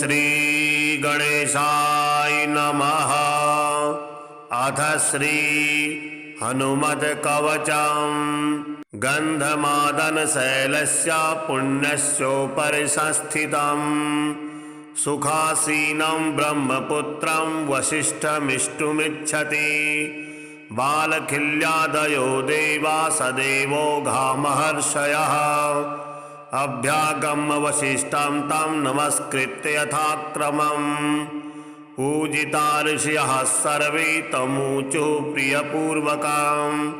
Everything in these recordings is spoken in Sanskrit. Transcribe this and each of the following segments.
श्री गणेशाय नमः। अथ श्री हनुमत्कवचम्। गन्धमादनशैलस्य पुण्यस्योपरि संस्थितम् सुखासीनं ब्रह्मपुत्रं वसिष्ठमिष्टुमिच्छति। बालखिल्यादयो देवा सदेवो घामहर्षयः। अभ्यागम्य वसिष्ठं तं नमस्कृत्य यथाक्रमम् पूजिता ऋषयः सर्वे तमूचुः प्रियपूर्वकम्।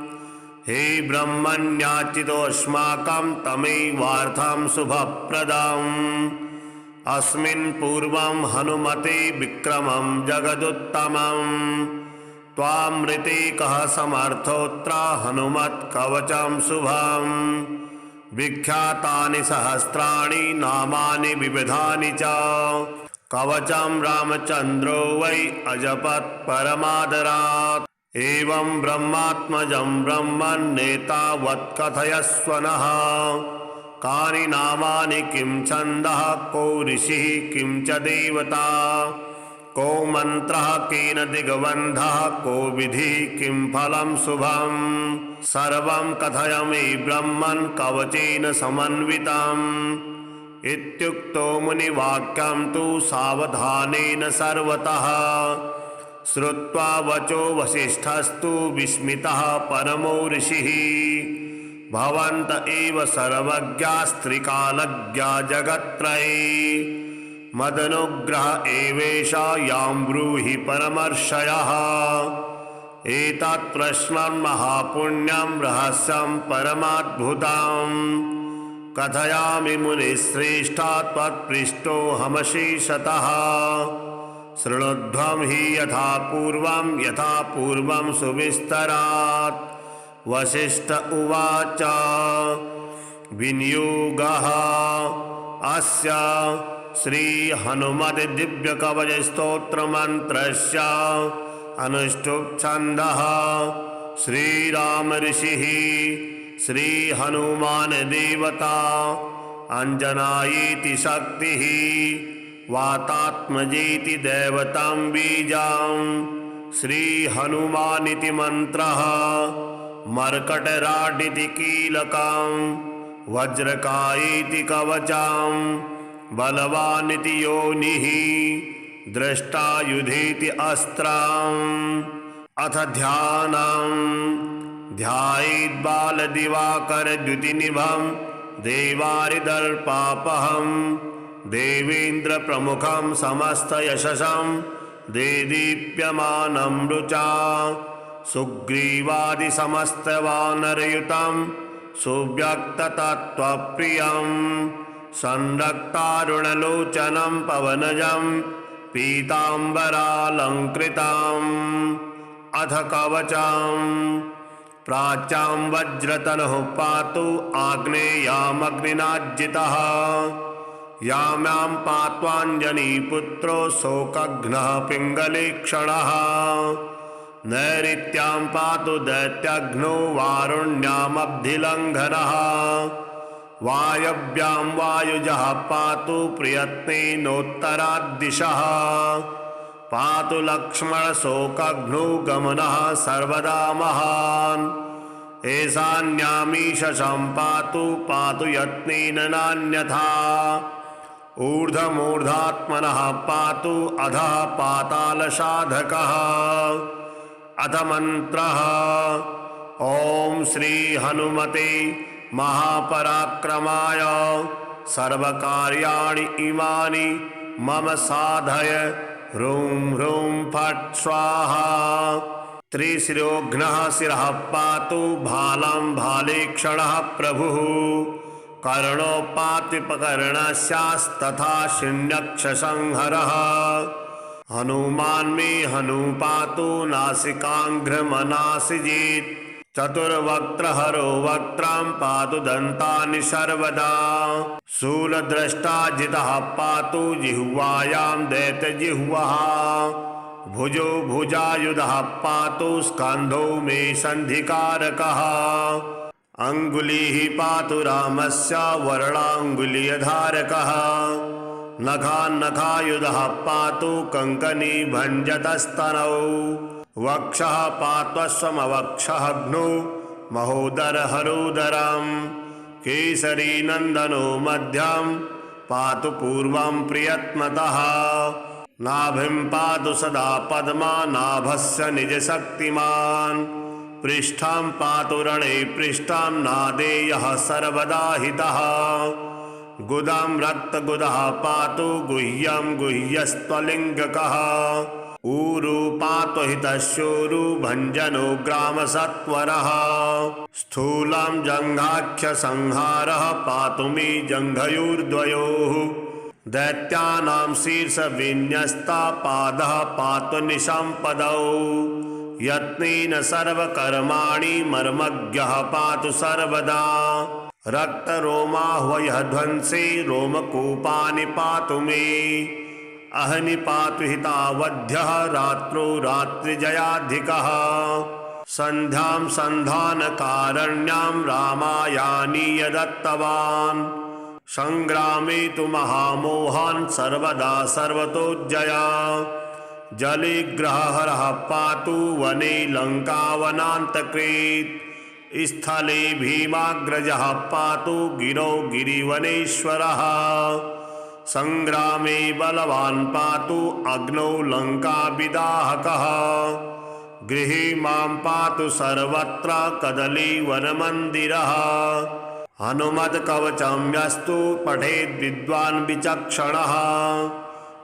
हे ब्रह्मण्याचितोऽस्माकं तमेवार्थं शुभप्रदम्। अस्मिन् पूर्वं हनुमते विक्रमं जगदुत्तमम्। त्वामृते कः समर्थोऽत्र हनुमत्कवचं शुभम्। विख्यातानि सहस्राणि नामानि विविधानि च। कवचं रामचन्द्रो वै अजपत् परमादरात्। एवं ब्रह्मात्मजं ब्रह्मन्नेतावत्कथयस्व नः। कानि नामानि किं छन्दः को ऋषिः किं च देवता। को मन्त्रः केन दिग्बन्धः को विधिः किं फलं शुभम्। सर्वं कथयामि ब्रह्मन् कवचेन समन्वितम्। इत्युक्तो मुनिवाक्यं तु सावधानेन सर्वतः। श्रुत्वा वचो वसिष्ठस्तु विस्मितः परमो ऋषिः। भवन्त एव सर्वज्ञास्त्रिकालज्ञा जगत्त्रये। मदनुग्रह एवेष यां ब्रूहि परमर्षयः। एतत् प्रश्नं महापुण्यं रहस्यं परमाद्भुतम्। कथयामि मुनिश्रेष्ठा त्वत्पृष्टोऽहमशेषतः। शृणुध्वं हि यथा पूर्वं सुविस्तरात्। वसिष्ठ उवाच विनियोगः अस्य श्री हनुमत् दिव्यकवचस्तोत्रमन्त्रस्य अनुष्टुप् छन्दः। श्रीराम ऋषिः श्री हनुमान देवता। अंजनायेति शक्तिः वातात्मजेति दैवतं बीजं। श्री हनुमानिति मंत्रः मर्कटराडिति कीलकं। वज्रकायेति कवचं बलवानिति योनिः। दृष्टायुधेति अस्त्रम्। अथ ध्यानम् ध्यायेद्बालदिवाकरद्युतिनिभं देवारिदर्पापहं। देवेन्द्रप्रमुखं समस्तयशसं देदीप्यमानं रुचा। सुग्रीवादिसमस्तवानरयुतं सुव्यक्ततत्त्वप्रियं। संरक्तारुणलोचनं पवनजं पीताम्बरालङ्कृतम्। अथ कवचम् प्राच्यां वज्रतनुः पातु आग्नेयामग्निनाज्जितः। याम्यां पात्वाञ्जनीपुत्रो शोकघ्नः पिङ्गलेक्षणः। नैऋत्यां पातु दैत्यघ्नो वारुण्यामब्धिलङ्घनः। वायव्यां वायुजः पातु प्रयत्नेनोत्तराद्दिशः। पातु लक्ष्मणशोकघ्नो गमनः सर्वदा महान्। ईशान्यामीशं पातु यत्नेन नान्यथा। ऊर्ध्वमूर्धात्मनः पातु अधः पातालसाधकः। अथ मन्त्रः ॐ श्री हनुमते महापराक्रमाय सर्वकार्याणि इमानि मम साधय। ह्रूं ह्रूं फट् स्वाहा। त्रिशिरोघ्नः शिरः पातु भालं भालेक्षणः प्रभुः। कर्णोपातिपकर्णस्यास्तथा शिण्यक्षसंहरः। हनुमान् मे हनुपातु नासिकाङ्घ्रमनासिजीत्। चतुर्वक्त्रहरो वक्त्रं पातु दन्तानि सर्वदा। शूलद्रष्टा जितः पातु जिह्वायां दैत्यजिह्वः। भुजो भुजायुधः पातु स्कन्धो मे सन्धिकारकः। अंगुलिः पातु रामस्य वरणांगुलीयधारकः। नखान्नखायुधः पातु कङ्कनी भञ्जतस्तनौ वक्षः पात्वस्वमवक्षःघ्नो महोदरहरोदरम् केसरी नन्दनो मध्यं पातु पूर्वं प्रियत्मतः नाभिं पातु सदा पद्मा नाभस्य निजशक्तिमान् पृष्ठं पातु रणे पृष्ठं नादेयः सर्वदा हितः गुदं रक्तगुदः पातु गुह्यं गुह्यस्त्वलिङ्गकः ऊरु पातु हितशूरु भञ्जनो ग्रामसत्वरः स्थूलं जङ्घाख्यसंहारः पातु मे जङ्घयोर्द्वयोः दैत्यानां शीर्षविन्यस्ता पादः पातु निशम्पदौ यत्नेन सर्वकर्माणि मर्मज्ञः पातु सर्वदा रक्तरोमाह्वयः ध्वंसे रोमकूपानि पातु मे अहनि पातु हितावध्यः रात्रौ रात्रिजयाधिकः सन्ध्यां सन्धानकारण्यां रामायानीय दत्तवान् संग्रामे तु महामोहान् सर्वदा सर्वतोज्जया जलेग्रहहरः पातु वने लङ्कावनान्तकृत् स्थले भीमाग्रजः पातु गिरौ गिरिवनेश्वरः संग्रामे बलवान् पातु अग्नौ लङ्काविदाहकः गृहे मां पातु सर्वत्र कदलीवनमन्दिरः हनुमत्कवचं यस्तु पठेद् विद्वान् विचक्षणः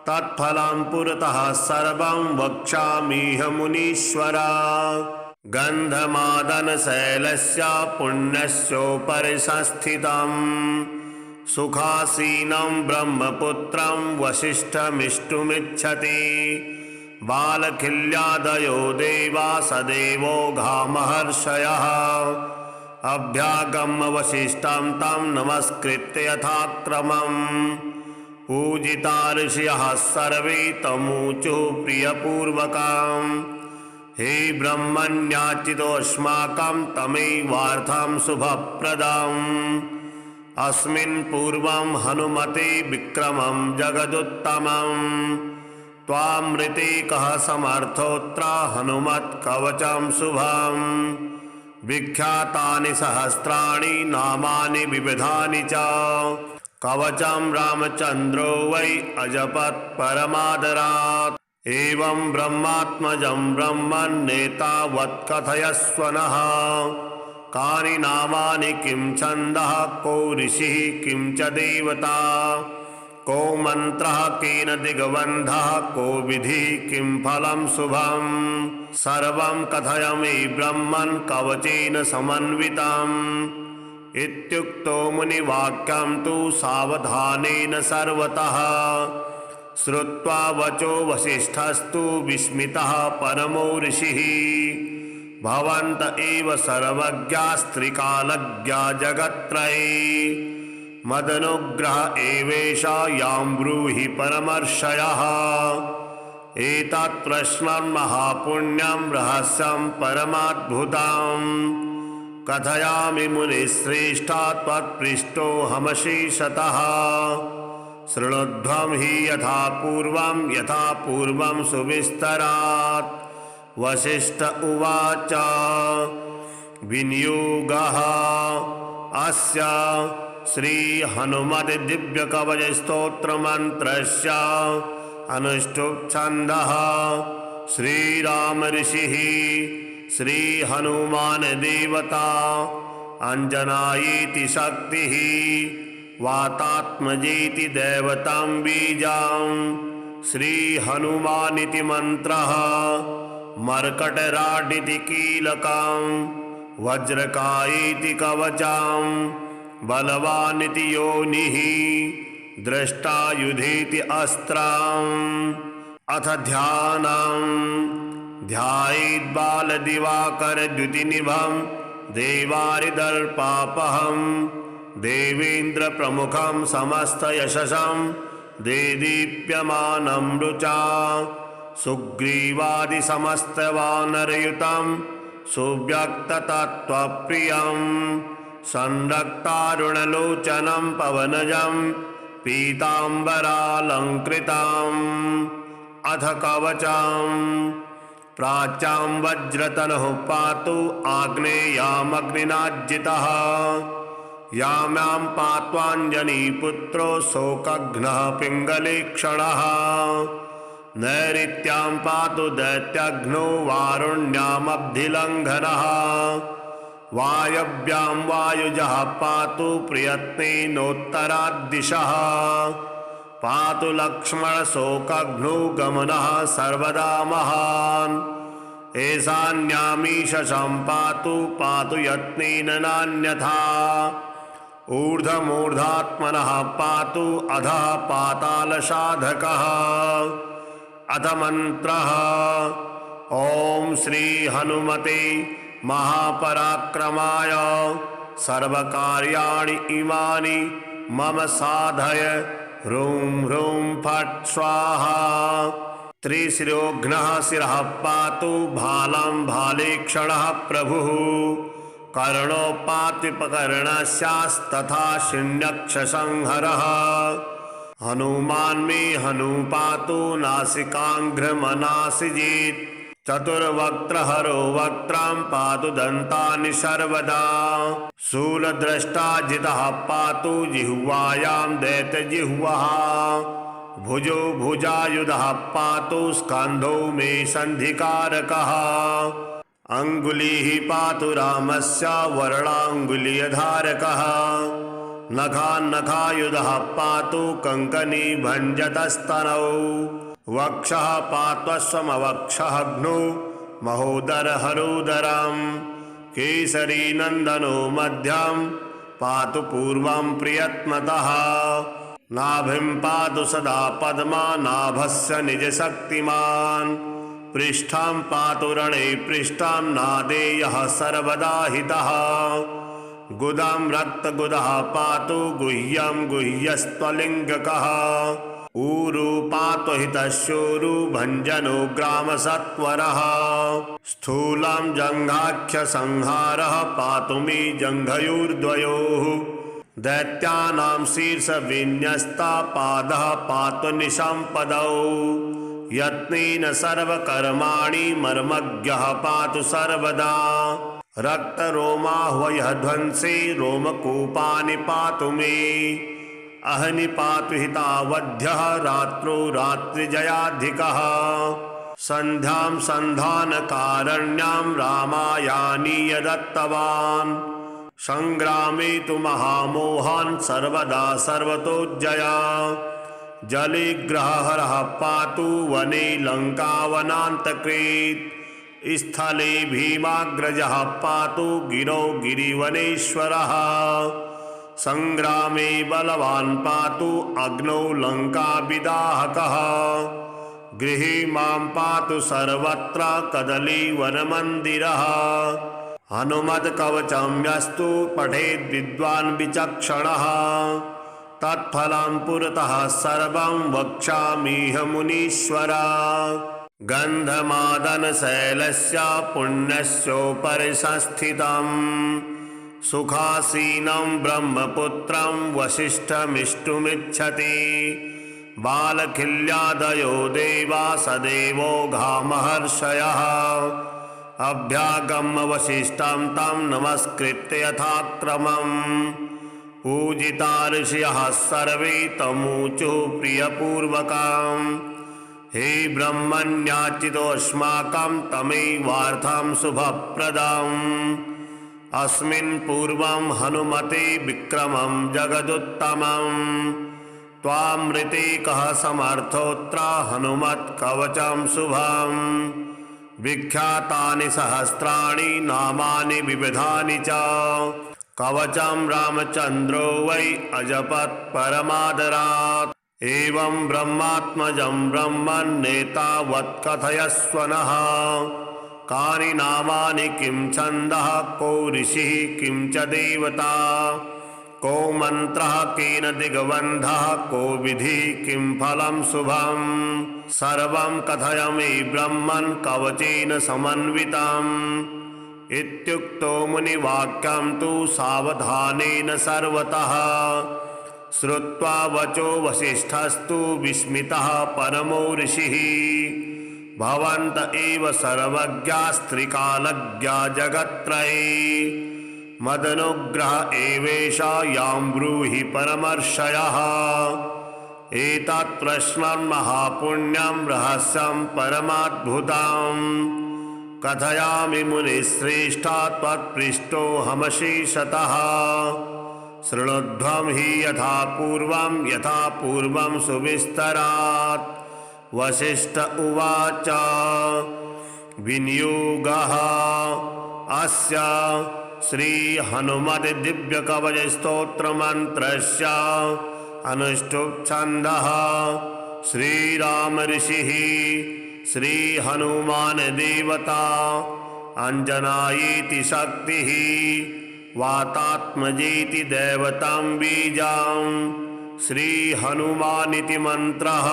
तत्फलं पुरतः सर्वं वक्ष्यामिह मुनीश्वर गन्धमादनशैलस्य पुण्यस्योपरि संस्थितम् सुखासीनं ब्रह्मपुत्रं वसिष्ठमिष्टुमिच्छति बालखिल्यादयो देवा सदेवो घामहर्षयः अभ्यागम्य वसिष्ठं तं नमस्कृत्य यथाक्रमम् पूजिता ऋषयः सर्वे तमूचुः प्रियपूर्वकम् हे ब्रह्मण्याचितोऽस्माकं तमेवार्थं शुभप्रदम् अस्मिन् पूर्वं हनुमते विक्रमं जगदुत्तमम् त्वामृते कः समर्थोऽत्र हनुमत्कवचं शुभम् विख्यातानि सहस्राणि नामानि विविधानि च कवचं रामचन्द्रो वै अजपत् परमादरात् एवं ब्रह्मात्मजं ब्रह्मन्नेतावत् कथयस्व नः कानि नामानि किं छन्दः को ऋषिः किं च देवता को मन्त्रः केन दिग्बन्धः को विधिः किं फलं शुभम् सर्वं कथय मे ब्रह्मन् कवचेन समन्वितम् इत्युक्तो मुनिवाक्यं तु सावधानेन सर्वतः श्रुत्वा वचो वसिष्ठस्तु विस्मितः परमो ऋषिः भवन्त एव सर्वज्ञास्त्रिकालज्ञा जगत्त्रये मदनुग्रह एवेषा यां ब्रूहि परमर्षयः एतत् प्रश्नं महापुण्यं रहस्यं परमाद्भुतम् कथयामि मुनिश्रेष्ठा त्वत्पृष्टोऽहमशेषतः शृणुध्वं हि यथा पूर्वं सुविस्तरात् वसिष्ठ उवाच विनियोगः अस्य श्री हनुमत् दिव्यकवच स्तोत्रमन्त्रस्य अनुष्टुप् छन्दः श्रीराम ऋषिः श्री हनुमान देवता अंजनायेति शक्तिः वातात्मजेति दैवतं बीजं श्री हनुमानिति मंत्रः मर्कटराडिति कीलकं वज्रकायेति कवचं बलवानिति योनिः दृष्टायुधेति अस्त्रम् अथ ध्यानम् ध्यायेद्बालदिवाकरद्युतिनिभं देवारिदर्पापहं देवेन्द्रप्रमुखं समस्तयशसं देदीप्यमानं रुचा सुग्रीवादिसमस्तवानरयुतं सुव्यक्ततत्त्वप्रियं संरक्तारुणलोचनं पवनजं पीताम्बरालङ्कृताम् अथ कवचम् प्राच्यां वज्रतनुः पातु आग्नेयामग्निनाज्जितः याम्यां पात्वाञ्जनीपुत्रो शोकघ्नः पिङ्गलीक्षणः नैऋत्यां पातु दैत्यघ्नो वारुण्यामब्धिलङ्घनः वायव्यां वायुजः पातु प्रयत्नेनोत्तराद्दिशः पातु लक्ष्मणशोकघ्नो गमनः सर्वदा महान् ईशान्यामीशं पातु यत्नेन नान्यथा ऊर्ध्वमूर्धात्मनः पातु अधः पातालसाधकः अथ मन्त्रः ॐ श्री हनुमते महापराक्रमाय सर्वकार्याणि इमानि मम साधय ह्रूं ह्रूं फट् स्वाहा त्रिशिरोघ्नः शिरः पातु भालं भालेक्षणः प्रभुः कर्णोपात्विपकर्णस्यास्तथा शिण्यक्षसंहरः हनुमान् मे हनुपातु नासिकाङ्घ्रमनासिजीत् चतुर्वक्त्रहरो वक्त्रां पातु दन्तानि सर्वदा शूलद्रष्टाजितः पातु जिह्वायां दैत्यजिह्वः भुजो भुजायुधः पातु स्कन्धो मे सन्धिकारकः अङ्गुलिः पातु रामस्य वरणाङ्गुलीयधारकः नखान्नखायुधः पातु कङ्कणी भञ्जतस्तनौ वक्षः पात्वस्वमवक्षःघ्नो महोदरहरोदरम् केसरी नन्दनो मध्यं पातु पूर्वं प्रियत्नतः नाभिं पातु सदा पद्मा नाभस्य निजशक्तिमान् पृष्ठं पातु रणे पृष्ठं नादेयः सर्वदा हितः गुदं रक्तगुदः पातु गुह्यं गुह्यस्त्वलिङ्गकः ऊरु पातु हितशूरु भञ्जनो ग्रामसत्वरः स्थूलं जङ्घाख्यसंहारः पातु मे जङ्घयोर्द्वयोः दैत्यानां शीर्षविन्यस्ता पादः पातु निशम्पदौ यत्नेन सर्वकर्माणि मर्मज्ञः पातु सर्वदा रक्तरोमाह्वयः ध्वंसे रोमकूपानि पातु मे अहनि पातु हितावध्यः रात्रौ रात्रिजयाधिकः सन्ध्यां सन्धानकारण्यां रामायानीय दत्तवान् संग्रामे तु महामोहान् सर्वदा सर्वतोज्जया जलिग्रहहरः पातु वने लङ्कावनान्तकृत् स्थले भीमाग्रजः पातु गिरौ गिरिवनेश्वरः संग्रामे बलवान् पातु अग्नौ लङ्काविदाहकः गृहे मां पातु सर्वत्र कदलीवनमन्दिरः हनुमत्कवचं यस्तु पठेद् विद्वान् विचक्षणः तत्फलं पुरतः सर्वं वक्ष्यामीह मुनीश्वर गन्धमादनशैलस्य पुण्यस्योपरि संस्थितम् सुखासीनं ब्रह्मपुत्रं वसिष्ठमिष्टुमिच्छति बालखिल्यादयो देवा सदेवो घामहर्षयः अभ्यागम्य वसिष्ठं तं नमस्कृत्य यथाक्रमम् पूजिता ऋषयः सर्वे तमूचुः प्रियपूर्वकम् हे ब्रह्मण्याचितोऽस्माकं तमेवार्थं शुभप्रदम् अस्मिन् पूर्वं हनुमते विक्रमं जगदुत्तमम् त्वामृते कः समर्थोऽत्र हनुमत्कवचं शुभम् विख्यातानि सहस्राणि नामानि विविधानि च कवचं रामचन्द्रो वै अजपत् परमादरात् एवं ब्रह्मात्मजं ब्रह्मन्नेतावत् कथयस्व नः कानि नामानि किं छन्दः को ऋषिः किं च देवता को मन्त्रः केन दिग्बन्धः को विधिः किं फलं शुभम् सर्वं कथय मे ब्रह्मन् कवचेन समन्वितम् इत्युक्तो मुनिवाक्यं तु सावधानेन सर्वतः श्रुत्वा वचो वसिष्ठस्तु विस्मितः परमो ऋषिः। भवन्त एव सर्वज्ञास्त्रिकालज्ञा जगत्त्रये मदनुग्रह एवेषा यां ब्रूहि परमर्षयः। एतत् प्रश्नं महापुण्यं रहस्यं परमाद्भुतं कथयामि मुनिश्रेष्ठा त्वत्पृष्टोऽहमशेषतः। शृणुध्वं हि यथा पूर्वं सुविस्तरात्। वसिष्ठ उवाच विनियोगः अस्य श्रीहनुमद् दिव्यकवचस्तोत्रमन्त्रस्य अनुष्टुप् छन्दः। श्रीराम ऋषिः श्रीहनुमान् देवता अंजनायेति शक्तिः वातात्मजेति दैवतं बीजं श्रीहनुमानिति मन्त्रः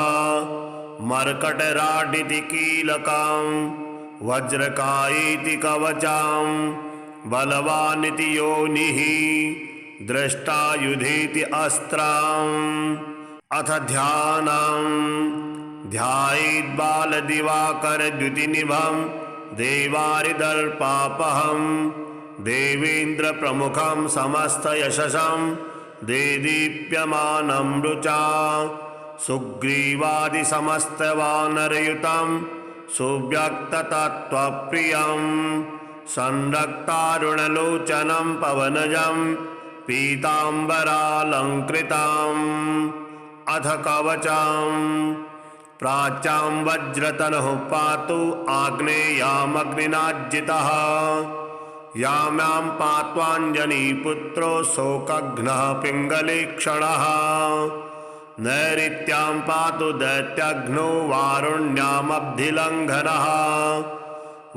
मर्कटराडिति कीलकं वज्रकायेति कवचं बलवानिति योनिः द्रष्टायुधेति अस्त्रम्। अथ ध्यानं ध्यायेद्बालदिवाकरद्युतिनिभं देवारिदर्पापहं देवेन्द्रप्रमुखं समस्तयशसं देदीप्यमानं रुचा सुग्रीवादिसमस्तवानरयुतं सुव्यक्ततत्त्वप्रियं संरक्तारुणलोचनं पवनजं पीताम्बरालङ्कृतम्। अथ कवचं प्राच्यां वज्रतनुः पातु आग्नेयामग्निनाज्जितः याम्यां पात्वाञ्जनीपुत्रो शोकघ्नः पिङ्गलेक्षणः नैऋत्यां पातु दैत्यघ्नो वारुण्यामब्धिलङ्घनः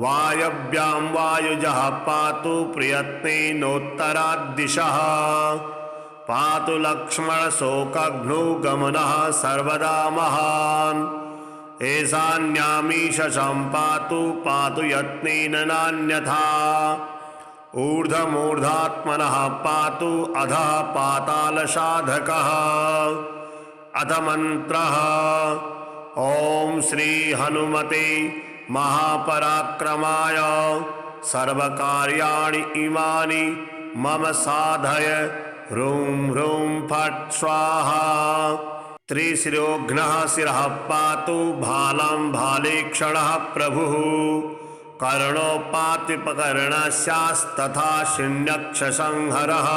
वायव्यां वायुजः पातु प्रयत्नेनोत्तराद्दिशः पातु लक्ष्मणशोकघ्नो गमनः सर्वदा महान् ईशान्यामीशं पातु यत्नेन नान्यथा ऊर्ध्वमूर्धात्मनः पातु अधः पातालसाधकः। अथ मन्त्रः ॐ श्री हनुमते महापराक्रमाय सर्वकार्याणि इमानि मम साधय ह्रूं ह्रूं फट् स्वाहा। त्रिशिरोघ्नः शिरः पातु भालं भालेक्षणः प्रभुः कर्णोपातिपकर्णस्यास्तथा शून्यक्षसंहरः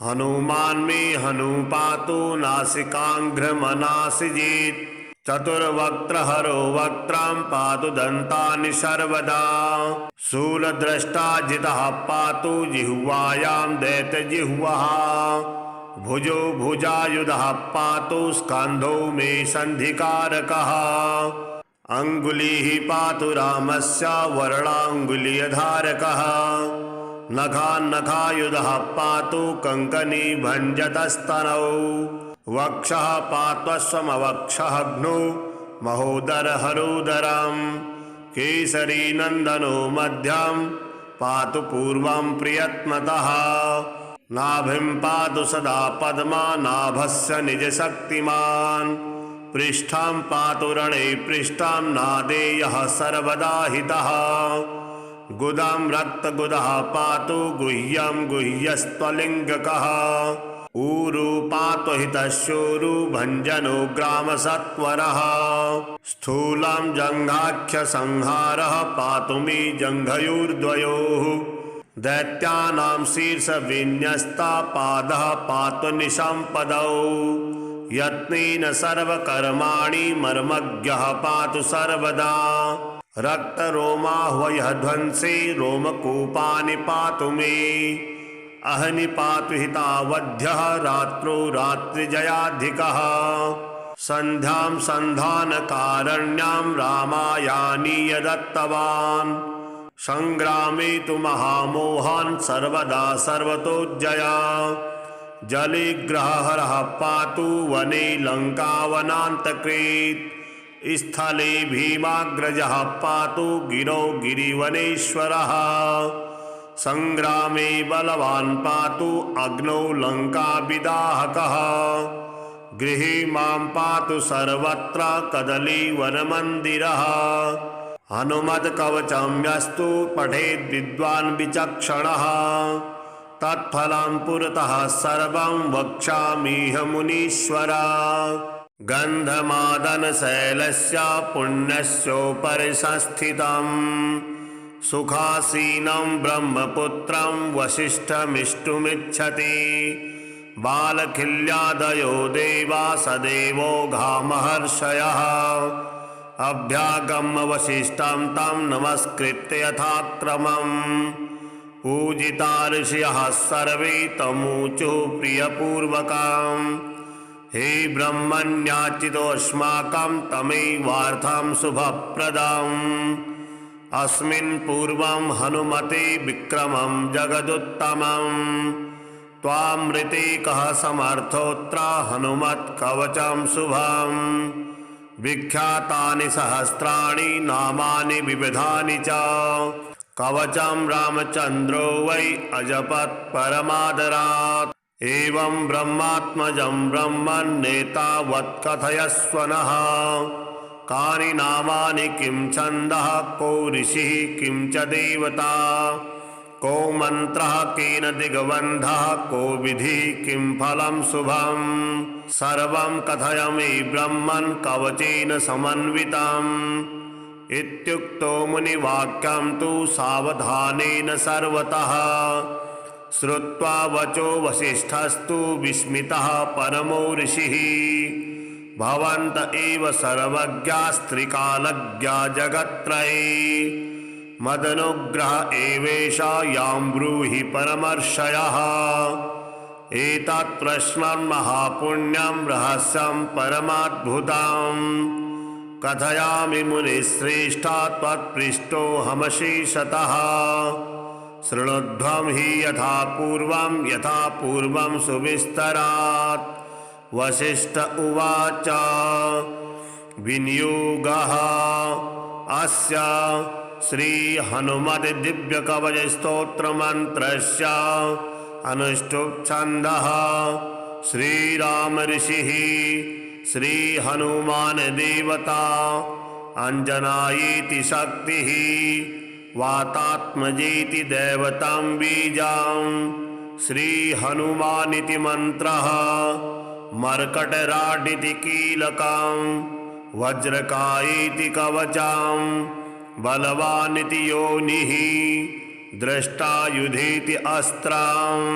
हनुमान् मे हनुपातु नासिकाङ्घ्रमनासिजीत् चतुर्वक्त्रहरो वक्त्रं पातु दन्तानि सर्वदा शूलद्रष्टा जितः पातु जिह्वायां दैत्यजिह्वः भुजो भुजायुधः पातु स्कन्धो मे सन्धिकारकः अङ्गुलिः पातु रामस्य वरणाङ्गुलीयधारकः नखान्नखायुधः पातु कङ्कणी भञ्जतस्तनौ वक्षः पात्वस्वमवक्षःघ्नो महोदरहरोदरं केसरी नन्दनो मध्यं पातु पूर्वं प्रियत्मतः नाभिं पातु सदा पद्मा नाभस्य निजशक्तिमान् पृष्ठं पातु रणे पृष्ठं नादेयः सर्वदा हितः गुदं रक्तगुदः पातु गुह्यं गुह्यस्त्वलिङ्गकः ऊरु पातु हितशूरु भञ्जनो ग्रामसत्वरः स्थूलं जङ्घाख्यसंहारः पातु मे जङ्घयोर्द्वयोः दैत्यानां शीर्षविन्यस्ता पादः पातु निशम्पदौ यत्नेन सर्वकर्माणि मर्मज्ञः पातु सर्वदा रक्तरोमाह्वयः ध्वंसे रोमकूपानि पातु मे अहनि पातु हितावध्यः रात्रौ रात्रिजयाधिकः सन्ध्यां सन्धानकारण्यां रामायानीय दत्तवान् संग्रामे तु महामोहान् सर्वदा सर्वतोज्जया जलेग्रहहरः पातु वने लङ्कावनान्तकृत् स्थले भीमाग्रजः पातु गिरौ गिरिवनेश्वरः संग्रामे बलवान् पातु अग्नौ लङ्काविदाहकः गृहे मां पातु सर्वत्र कदलीवनमन्दिरः हनुमत्कवचं यस्तु पठेद् विद्वान् विचक्षणः तत्फलं पुरतः सर्वं वक्ष्यामिह मुनीश्वर गन्धमादनशैलस्य पुण्यस्योपरि संस्थितम् सुखासीनं ब्रह्मपुत्रं वसिष्ठमिष्टुमिच्छति बालखिल्यादयो देवा सदेवो घामहर्षयः अभ्यागम्य वसिष्ठं तं नमस्कृत्य यथाक्रमम् पूजिता ऋषयः सर्वे तमूचुः प्रियपूर्वकम् हे ब्रह्मण्याचितोऽस्माकं तमेवार्थं शुभप्रदम् अस्मिन् पूर्वं हनुमते विक्रमं जगदुत्तमम् त्वामृते कः समर्थोऽत्र हनुमत्कवचं शुभम् विख्यातानि सहस्राणि नामानि विविधानि च कवचं रामचन्द्रो वै अजपत् परमादरात् एवं ब्रह्मात्मजं ब्रह्मन्नेतावत् कथयस्व नः कानि नामानि किं छन्दः को ऋषिः किं च देवता को मन्त्रः केन दिग्बन्धः को विधिः किं फलं शुभम् सर्वं कथयामि ब्रह्मन् कवचेन समन्वितम् इत्युक्तो मुनिवाक्यं तु सावधानेन सर्वतः श्रुत्वा वचो वसिष्ठस्तु विस्मितः परमो ऋषिः भवन्त एव सर्वज्ञास्त्रिकालज्ञा जगत्त्रये मदनुग्रह एवेषा यां ब्रूहि परमर्षयः एतत् प्रश्नं महापुण्यं रहस्यं परमाद्भुतम् कथयामि मुनिश्रेष्ठा त्वत्पृष्टोऽहमशेषतः शृणुध्वं हि यथा पूर्वं सुविस्तरात् वसिष्ठ उवाच विनियोगः अस्य श्री हनुमत् दिव्यकवचस्तोत्रमन्त्रस्य अनुष्टुप् छन्दः श्रीराम ऋषिः श्री हनुमान देवता अंजनायेति शक्तिः वातात्मजेति दैवतं बीजं श्री हनुमानिति मंत्रः मर्कटराडिति कीलकं वज्रकायेति कवचं बलवानिति योनिः दृष्टायुधेति अस्त्रम्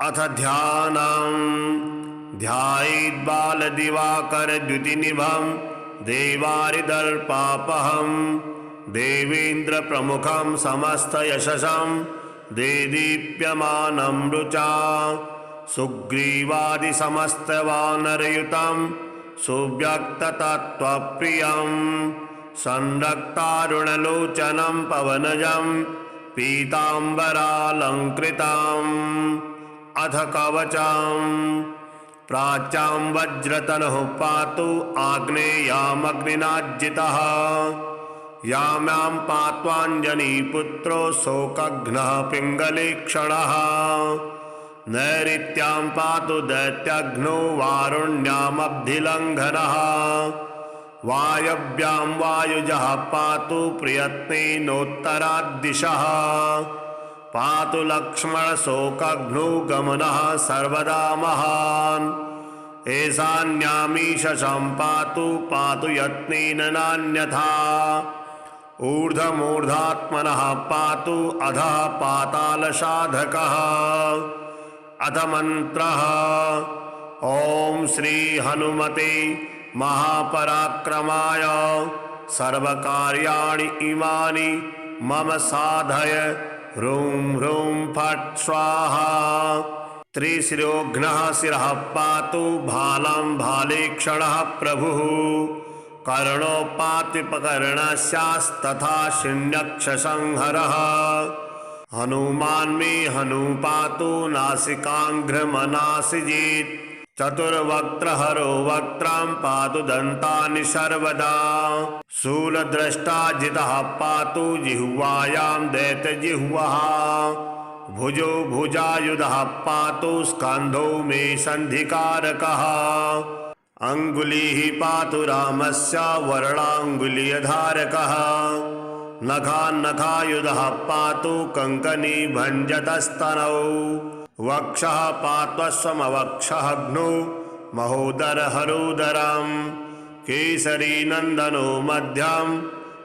अथ ध्यानम् ध्यायेद्बालदिवाकरद्युतिनिभं देवारिदर्पापहं देवेन्द्रप्रमुखं समस्तयशसं देदीप्यमानं रुचा सुग्रीवादिसमस्तवानरयुतं सुव्यक्ततत्त्वप्रियं संरक्तारुणलोचनं पवनजं पीताम्बरालङ्कृतम् अथ कवचं प्राच्यां वज्रतनुः पातु आग्नेयामग्निनाज्जितः याम्यां पात्वाञ्जनीपुत्रो शोकघ्नः पिङ्गलेक्षणः नैऋत्यां पातु दैत्यघ्नो वारुण्यामब्धिलङ्घनः वायव्यां वायुजः पातु प्रयत्नेनोत्तराद्दिशः पातु लक्ष्मणशोकघ्नो गमनः सर्वदा महान् ईशान्यामीशं पातु पातु यत्नेन नान्यथा ऊर्ध्वमूर्धात्मनः पातु अधः पातालसाधकः अथ मन्त्रः ॐ श्री हनुमते महापराक्रमाय सर्वकार्याणि इमानि मम साधय ह्रूं ह्रूं फट् स्वाहा त्रिशिरोघ्नः शिरः पातु भालं भालेक्षणः प्रभुः कर्णोपात्विपकर्णस्यास्तथा शिण्यक्षसंहरः हनुमान् मे हनु पातु नासिकाङ्घ्रमनासिजेत् चतुर्वक्त्रहरो वक्त्रां पातु दन्तानि सर्वदा शूलद्रष्टा जितः पातु जिह्वायां दैत्यजिह्वः भुजो भुजायुधः पातु स्कन्धो मे सन्धिकारकः अङ्गुलिः पातु रामस्य वरणाङ्गुलीयधारकः नखान्नखायुधः पातु कङ्कणी भञ्जतस्तनौ वक्षः पात्वस्वमवक्षःग्नौ महोदरहरोदरम् केसरी नन्दनो मध्यं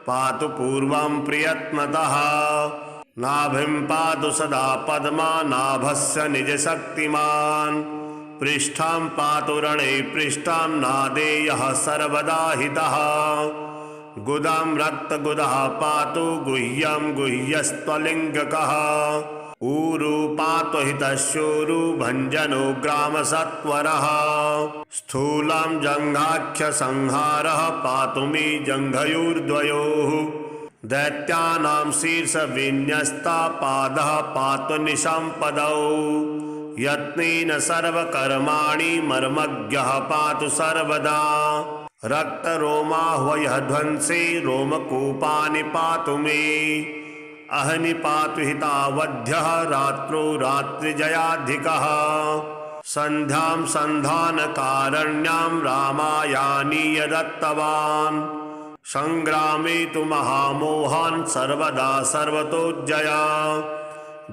पातु पूर्वं प्रियत्मतः नाभिं पातु सदा पद्मा नाभस्य निजशक्तिमान् पृष्ठं पातु रणे पृष्ठं नादेयः सर्वदा हितः गुदं रक्तगुदः पातु गुह्यं गुह्यस्त्वलिङ्गकः ऊरु पातु हितशूरु भञ्जनो ग्रामसत्वरः स्थूलं जङ्घाख्यसंहारः पातु मे जङ्घयोर्द्वयोः दैत्यानां शीर्षविन्यस्ता पादः पातु निशम्पदौ यत्नेन सर्वकर्माणि मर्मज्ञः पातु सर्वदा रक्तरोमाह्वयः ध्वंसे रोमकूपानि पातु मे अहनि पातु हितावध्यः रात्रौ रात्रिजयाधिकः सन्ध्यां सन्धानकारण्यां रामायानीय दत्तवान् संग्रामे तु महामोहान् सर्वदा सर्वतोज्जया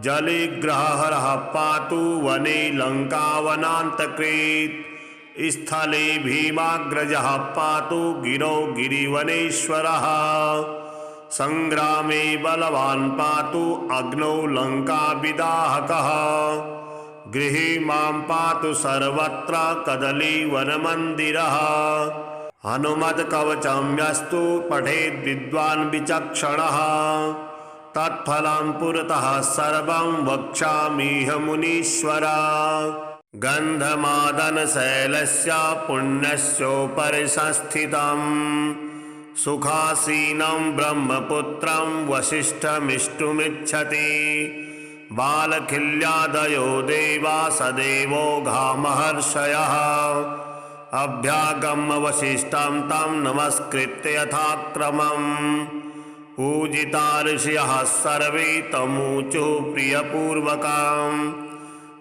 जलिग्रहहरः पातु वने लङ्कावनान्तकृत् स्थले भीमाग्रजः पातु गिरौ गिरिवनेश्वरः संग्रामे बलवान् पातु अग्नौ लङ्काविदाहकः गृहे मां पातु सर्वत्र कदलीवनमन्दिरः हनुमत्कवचं यस्तु पठेद् विद्वान् विचक्षणः तत्फलं पुरतः सर्वं वक्ष्यामीह मुनीश्वर गन्धमादनशैलस्य पुण्यस्योपरि संस्थितं सुखासीनं ब्रह्मपुत्रं वसिष्ठमिष्टुमिच्छति बालखिल्यादयो देवा सदेवो घामहर्षयः अभ्यागम्य वसिष्ठं तं नमस्कृत्य यथाक्रमम् पूजिता ऋषयः सर्वे तमूचुः प्रियपूर्वकम्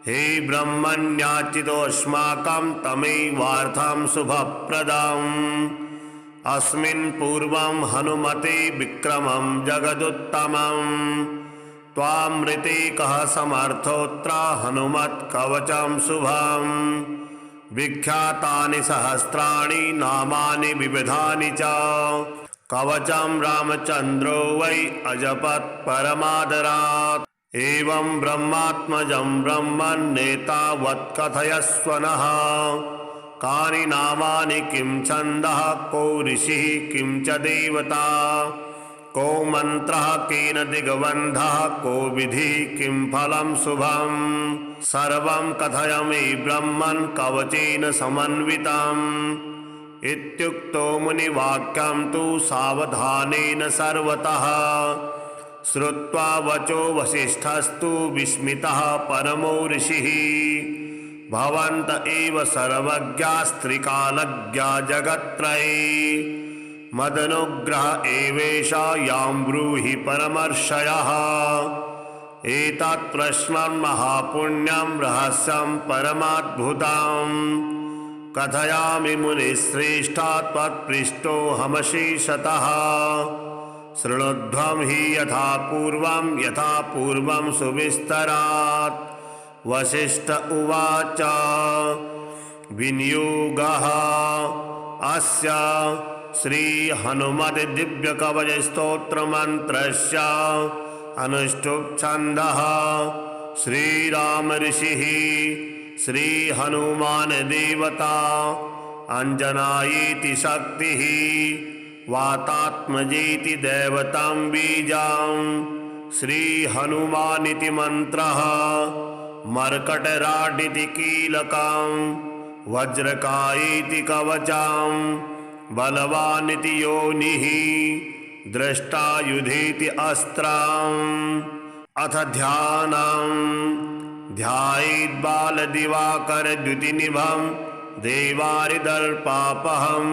हे ब्रह्मण्याचितोऽस्माकं तमेवार्थं शुभप्रदम् अस्मिन् पूर्वं हनुमते विक्रमं जगदुत्तमम् त्वामृते कः समर्थोऽत्र हनुमत्कवचं शुभम् विख्यातानि सहस्राणि नामानि विविधानि च कवचं रामचन्द्रो वै अजपत् परमादरात् एवं ब्रह्मात्मजं ब्रह्मन्नेतावत् कथयस्व नः कानि नामानि किं छन्दः को ऋषिः किं च देवता को मन्त्रः केन दिग्बन्धः को विधिः किं फलं शुभम् सर्वं कथय मे ब्रह्मन् कवचेन समन्वितम् इत्युक्तो मुनिवाक्यं तु सावधानेन सर्वतः श्रुत्वा वचो वसिष्ठस्तु विस्मितः परमो ऋषिः भवन्त एव सर्वज्ञास्त्रिकालज्ञा जगत्त्रये मदनुग्रह एवेष यां ब्रूहि परमर्षयः एतत् प्रश्नं महापुण्यं रहस्यं परमाद्भुतम् कथयामि मुनिश्रेष्ठा त्वत्पृष्टोऽहमशेषतः शृणुध्वं हि यथा पूर्वं सुविस्तरात् वसिष्ठ उवाच विनियोगः अस्य श्री हनुमत् दिव्यकवचस्तोत्रमन्त्रस्य अनुष्टुप् छन्दः श्रीराम ऋषिः श्री हनुमान देवता अंजनायेति शक्तिः वातात्मजेति दैवतं बीजं श्री हनुमानिति मंत्रः मर्कटराडिति कीलकं वज्रकायेति कवचं बलवानिति योनिः द्रष्टायुधेति अस्त्रम् अथ ध्यानम् ध्यायेद् बालदिवाकर द्युतिनिभं देवारिदर्पापहं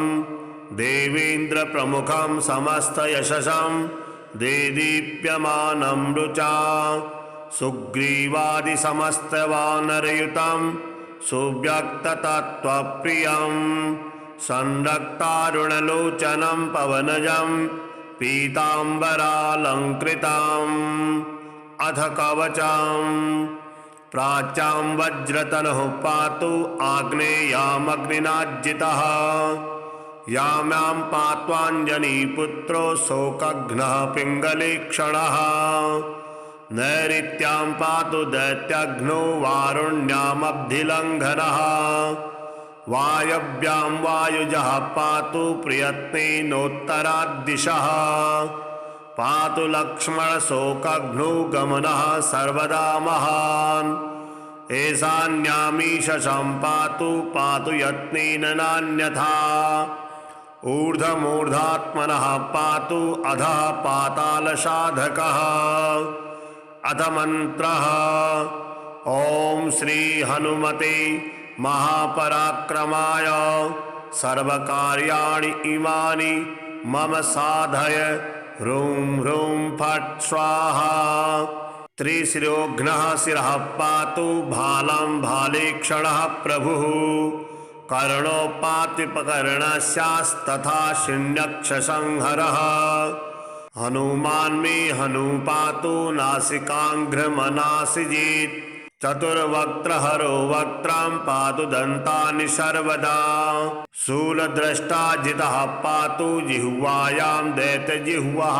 देवेन्द्रप्रमुखं समस्तयशसं देदीप्यमानं रुचा सुग्रीवादिसमस्तवानरयुतं सुव्यक्ततत्त्वप्रियं संरक्तारुणलोचनं पवनजं पीताम्बरालङ्कृतम् अथ कवचं प्राच्यां वज्रतनुः पातु आग्नेयामग्निनाज्जितः याम्यां पात्वाञ्जनीपुत्रो शोकघ्नः पिङ्गलीक्षणः नैऋत्यां पातु दैत्यघ्नो वारुण्यामब्धिलङ्घनः वायव्यां वायुजः पातु प्रयत्नेनोत्तराद्दिशः पातु लक्ष्मणशोकघ्नो गमनः सर्वदा महान् ईशान्यामीशं पातु पातु यत्नेन नान्यथा ऊर्ध्वमूर्धात्मनः पातु अधः पातालसाधकः अथ मन्त्रः ॐ श्री हनुमते महापराक्रमाय सर्वकार्याणि इमानि मम साधय ह्रूं ह्रूं फट् स्वाहा त्रिशिरोघ्नः शिरः पातु भालं भालेक्षणः प्रभुः कर्णोपात्युपकर्णस्यास्तथा शिण्यक्षसंहरः हनुमान् मे हनुपातु नासिकाङ्घ्रमनासिजीत् चतुर्वक्त्रहरो वक्त्रां पातु दन्तानि सर्वदा शूलद्रष्टा जितः पातु जिह्वायां दैत्यजिह्वः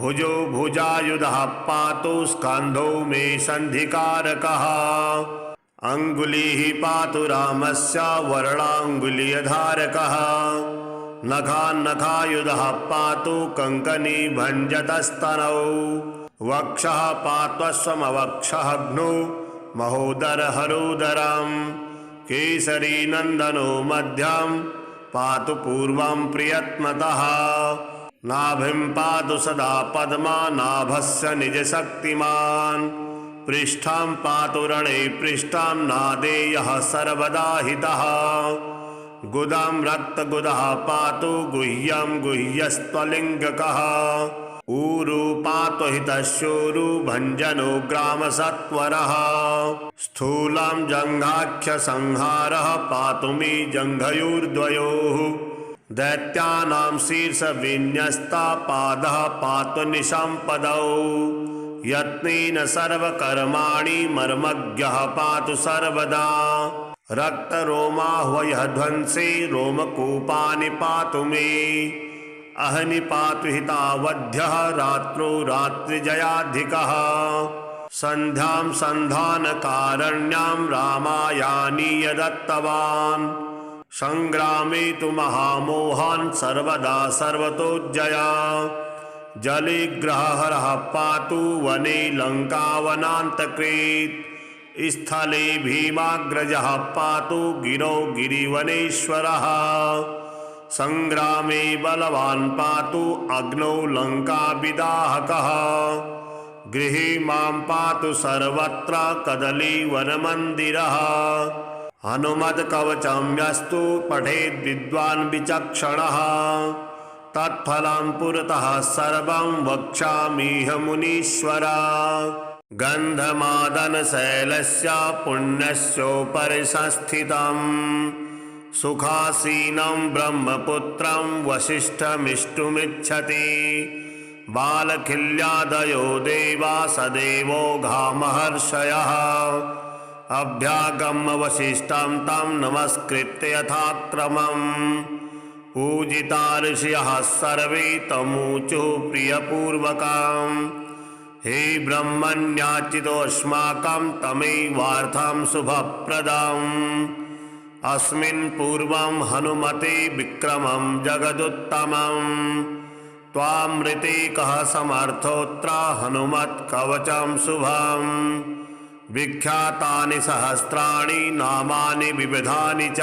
भुजो भुजायुधः पातु स्कन्धो मे सन्धिकारकः अङ्गुलिः पातु रामस्य वरणाङ्गुलीयधारकः नखान्नखायुधः पातु कङ्कणी भञ्जतस्तनौ वक्षः पात्वस्वमवक्षःघ्नो महोदरहरोदरं केसरी नन्दनो मध्यं पातु पूर्वं प्रियत्मतः नाभिं पातु सदा पद्मा नाभस्य निजशक्तिमान् पृष्ठं पातु रणे पृष्ठं नादेयः सर्वदा हितः गुदं रक्तगुदः पातु गुह्यं गुह्यस्त्वलिङ्गकः ऊरु पातु हितशूरु भञ्जनो ग्रामसत्वरः स्थूलं जङ्घाख्यसंहारः पातु मे जङ्घयोर्द्वयोः दैत्यानां शीर्षविन्यस्ता पादः पातु निशम्पदौ यत्नेन सर्वकर्माणि मर्मज्ञः पातु सर्वदा रक्तरोमाह्वयः ध्वंसे रोमकूपानि पातु मे अहनि पातु हितावध्यः रात्रौ रात्रिजयाधिकः सन्ध्यां सन्धानकारण्यां रामायानीय दत्तवान् संग्रामे तु महामोहान् सर्वदा सर्वतोज्जया जलेग्रहहरः पातु वने लङ्कावनान्तकृत् स्थले भीमाग्रजः पातु गिरौ गिरिवनेश्वरः संग्रामे बलवान् पातु अग्नौ लङ्काविदाहकः गृहे मां पातु सर्वत्र कदलीवनमन्दिरः हनुमत्कवचं यस्तु पठेद् विद्वान् विचक्षणः तत्फलं पुरतः सर्वं वक्ष्यामीह मुनीश्वर गन्धमादनशैलस्य पुण्यस्योपरि संस्थितम् सुखासीनं ब्रह्मपुत्रं वसिष्ठमिष्टुमिच्छति बालखिल्यादयो देवा सदेवो घामहर्षयः अभ्यागम्य वसिष्ठं तं नमस्कृत्य यथाक्रमम् पूजिता ऋषयः सर्वे तमूचुः प्रियपूर्वकम् हे ब्रह्मण्याचितोऽस्माकं तमैवार्थं शुभप्रदम् अस्मिन् पूर्वं हनुमते विक्रमं जगदुत्तमम् त्वामृते कः समर्थोऽत्र हनुमत्कवचं शुभम् विख्यातानि सहस्राणि नामानि विविधानि च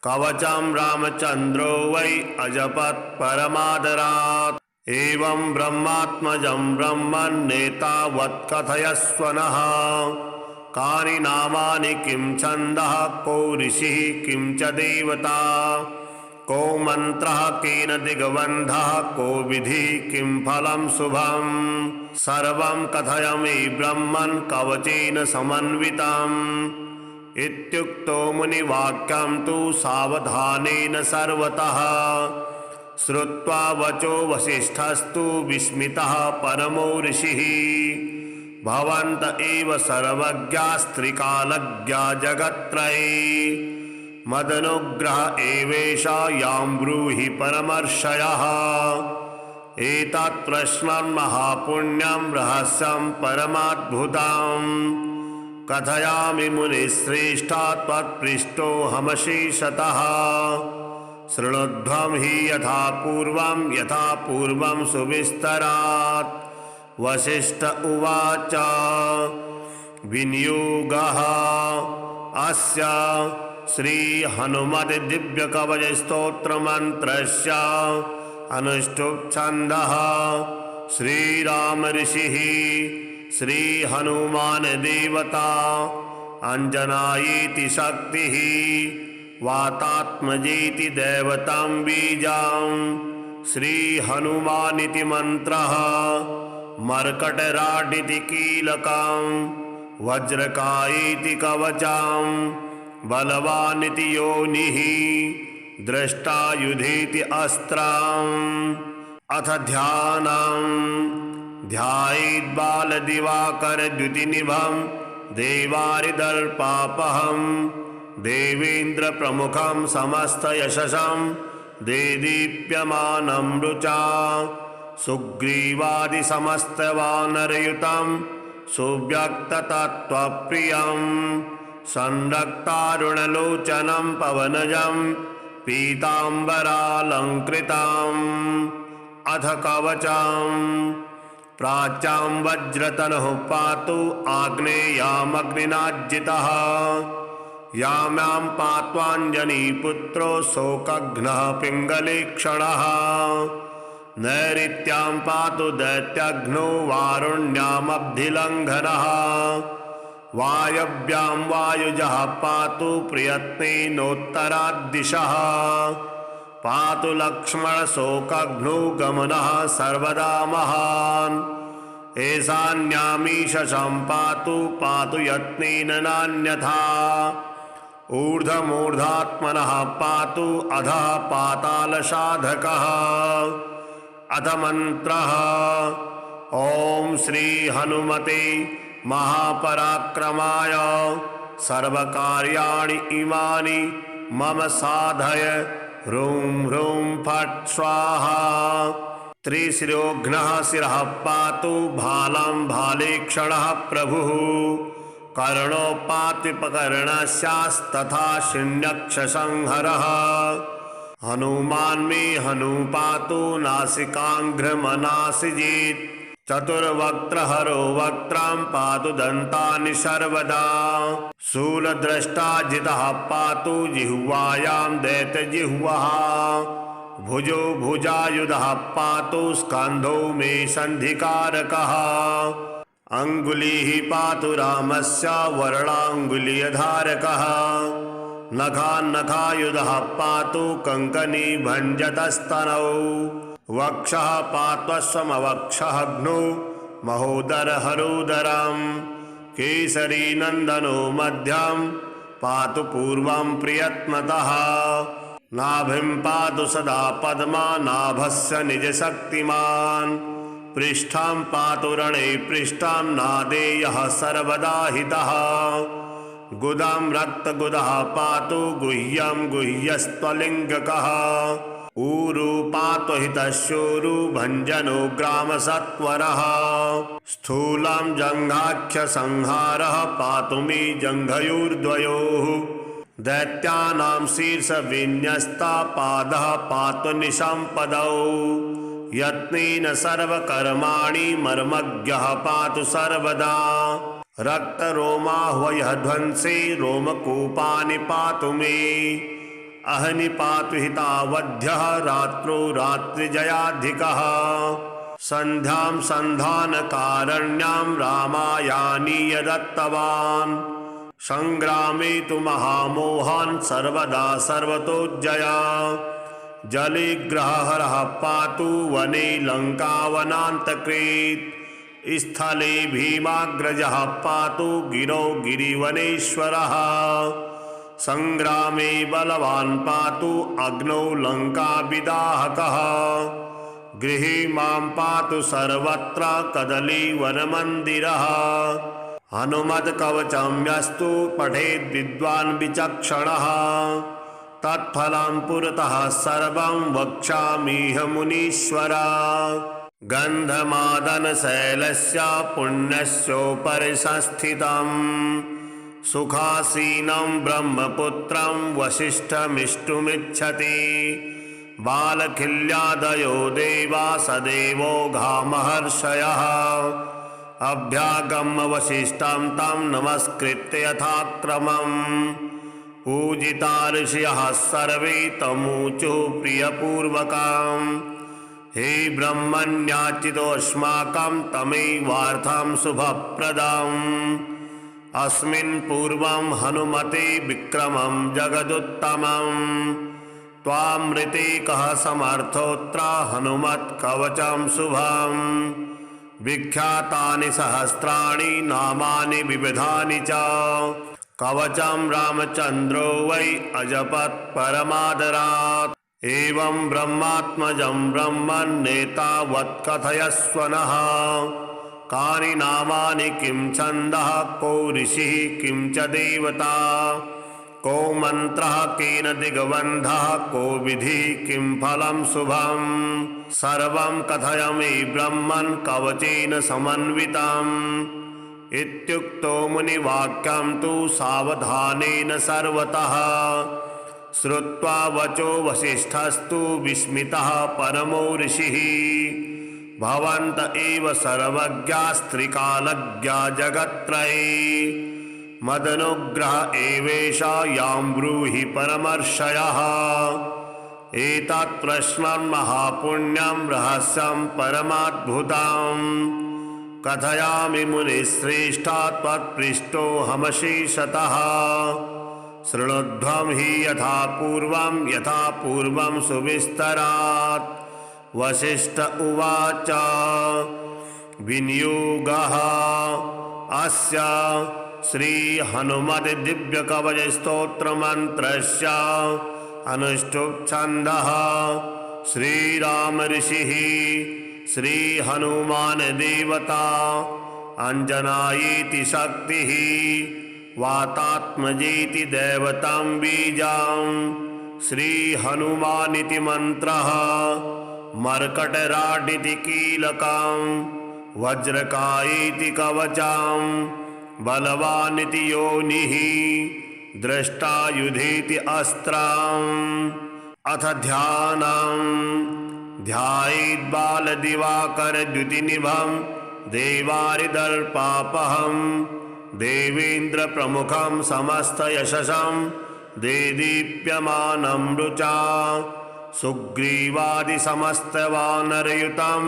कवचं रामचन्द्रो वै अजपत् परमादरात् एवं ब्रह्मात्मजं ब्रह्मन्नेतावत् कथयस्व नः कानि नामानि किं छन्दः को ऋषिः किं च देवता को मन्त्रः केन दिग्बन्धः को विधिः किं फलं शुभम् सर्वं कथयामि ब्रह्मन् कवचेन समन्वितम् इत्युक्तो मुनिवाक्यं तु सावधानेन सर्वतः श्रुत्वा वचो वसिष्ठस्तु विस्मितः परमो ऋषिः भवन्त एव सर्वज्ञास्त्रिकालज्ञा जगत्त्रये मदनुग्रह एवेषा यां ब्रूहि परमर्षयः एतत् प्रश्नं महापुण्यं रहस्यं परमाद्भुतम् कथयामि मुनिश्रेष्ठा त्वत्पृष्टोऽहमशेषतः शृणुध्वं हि यथा पूर्वं सुविस्तरात् वसिष्ठ उवाच विनियोगः अस्य श्री हनुमत् दिव्यकवच स्तोत्रमन्त्रस्य अनुष्टुप् छन्दः श्रीराम ऋषिः श्री हनुमान देवता अंजनायेति शक्तिः वातात्मजेति दैवतं बीजं श्री हनुमानिति मंत्रः मर्कटराडिति कीलकं वज्रकायेति कवचं बलवानिति योनिः दृष्टायुधेति अस्त्रम् अथ ध्यानम् ध्यायेद्बालदिवाकरद्युतिनिभं देवारिदर्पापहं देवेन्द्रप्रमुखं समस्तयशसं देदीप्यमानं रुचा सुग्रीवादिसमस्तवानरयुतं सुव्यक्ततत्त्वप्रियं संरक्तारुणलोचनं पवनजं पीताम्बरालङ्कृतम् अथ कवचं प्राच्यां वज्रतनुः पातु आग्नेयामग्निनाज्जितः याम्यां पात्वाञ्जनीपुत्रो शोकघ्नः पिङ्गलीक्षणः नैऋत्यां पातु दैत्यघ्नो वारुण्यामब्धिलङ्घनः वायव्यां वायुजः पातु प्रयत्नेनोत्तराद्दिशः पातु लक्ष्मणशोकघ्नो गमनः सर्वदा महान् ईशान्यामीशं पातु यत्नेन नान्यथा ऊर्ध्वमूर्धात्मनः पातु अधः पातालसाधकः अथ मन्त्रः ॐ श्री हनुमते महापराक्रमाय सर्वकार्याणि इमानि मम साधय ह्रूं ह्रूं फट् स्वाहा त्रिशिरोघ्नः शिरः पातु भालं भालेक्षणः प्रभुः कर्णोपातिपकर्णस्यास्तथा शून्यक्षसंहरः हनुमान् मे हनुपातु नासिकाङ्घ्रमनासिजीत् चतुर्वक्त्रहरो वक्त्रं पातु दन्तानि सर्वदा शूलद्रष्टाजितः पातु जिह्वायां दैत्यजिह्वः भुजो भुजायुधः पातु स्कन्धो मे सन्धिकारकः अङ्गुलिः पातु रामस्य वरणाङ्गुलीयधारकः नखान्नखायुधः पातु कङ्कणी भञ्जतस्तनौ वक्षः पात्वस्वमवक्षःघ्नो महोदरहरोदरम् केसरी नन्दनो मध्यं पातु पूर्वं प्रियत्नतः नाभिं पातु सदा पद्मा नाभस्य निजशक्तिमान् पृष्ठं पातु रणे पृष्ठं नादेयः सर्वदा हितः गुदं रक्तगुदः पातु गुह्यं गुह्यस्त्वलिङ्गकः ऊरु पातु हितशूरु भञ्जनो ग्रामसत्वरः स्थूलं जङ्घाख्यसंहारः पातु मे जङ्घयोर्द्वयोः दैत्यानां शीर्षविन्यस्ता पादः पातु निशम्पदौ यत्नेन सर्वकर्माणि मर्मज्ञः पातु सर्वदा रक्तरोमाह्वयः ध्वंसे रोमकूपानि पातु मे अहनि पातु हितावध्यः रात्रौ रात्रिजयाधिकः सन्ध्यां सन्धानकारण्यां रामायानीय दत्तवान् संग्रामे तु महामोहान् सर्वदा सर्वतोज्जया जलिग्रहहरः पातु वने लङ्कावनान्तकृत् स्थले भीमाग्रजः पातु गिरौ गिरिवनेश्वरः संग्रामे बलवान् पातु अग्नौ लङ्काविदाहकः गृहे मां पातु सर्वत्र कदलीवनमन्दिरः हनुमत्कवचं यस्तु पठेद् विद्वान् विचक्षणः तत्फलं पुरतः सर्वं वक्ष्यामिह मुनीश्वर गन्धमादनशैलस्य पुण्यस्योपरि संस्थितं सुखासीनं ब्रह्मपुत्रं वसिष्ठमिष्टुमिच्छति बालखिल्यादयो देवा सदेवो घामहर्षयः अभ्यागम्य वसिष्ठं तं नमस्कृत्य यथाक्रमम् पूजिता ऋषयः सर्वे तमूचुः प्रियपूर्वकम् हे ब्रह्मण्याचितोऽस्माकं तमेवार्थं शुभप्रदम् अस्मिन् पूर्वं हनुमते विक्रमं जगदुत्तमम् त्वामृते कः समर्थोऽत्र हनुमत्कवचं शुभम् विख्यातानि सहस्राणि नामानि विविधानि च कवचं रामचन्द्रो वै अजपत् परमादरात् एवं ब्रह्मात्मजं ब्रह्मन्नेतावत् कथयस्व नः कानि नामानि किं छन्दः को ऋषिः किं च देवता को मन्त्रः केन दिग्बन्धः को विधिः किं फलं शुभम् सर्वं कथयामि ब्रह्मन् कवचेन समन्वितम् इत्युक्तो मुनिवाक्यं तु सावधानेन सर्वतः श्रुत्वा वचो वसिष्ठस्तु विस्मितः परमो ऋषिः भवन्त एव सर्वज्ञास्त्रिकालज्ञा जगत्त्रये मदनुग्रह एवेष यां ब्रूहि परमर्षयः एतत् प्रश्नं महापुण्यं रहस्यं परमाद्भुतम् कथयामि मुनिश्रेष्ठा त्वत्पृष्टोऽहमशेषतः शृणुध्वं हि यथा पूर्वं सुविस्तरात् वसिष्ठ उवाच विनियोगः अस्य श्रीहनुमद्दिव्यकवचस्तोत्रमन्त्रस्य अनुष्टुप् छन्दः श्रीराम ऋषिः श्रीहनुमान् देवता अंजनायेति शक्तिः वातात्मजेति दैवतं बीजं श्रीहनुमानिति मन्त्रः मर्कटराडिति कीलकं वज्रकायेति कवचं बलवानिति योनिः द्रष्टायुधेति अस्त्रम् अथ ध्यानम् ध्यायेद्बालदिवाकरद्युतिनिभं देवारिदर्पापहम् देवेन्द्रप्रमुखं समस्तयशसं देदीप्यमानं रुचा सुग्रीवादिसमस्तवानरयुतं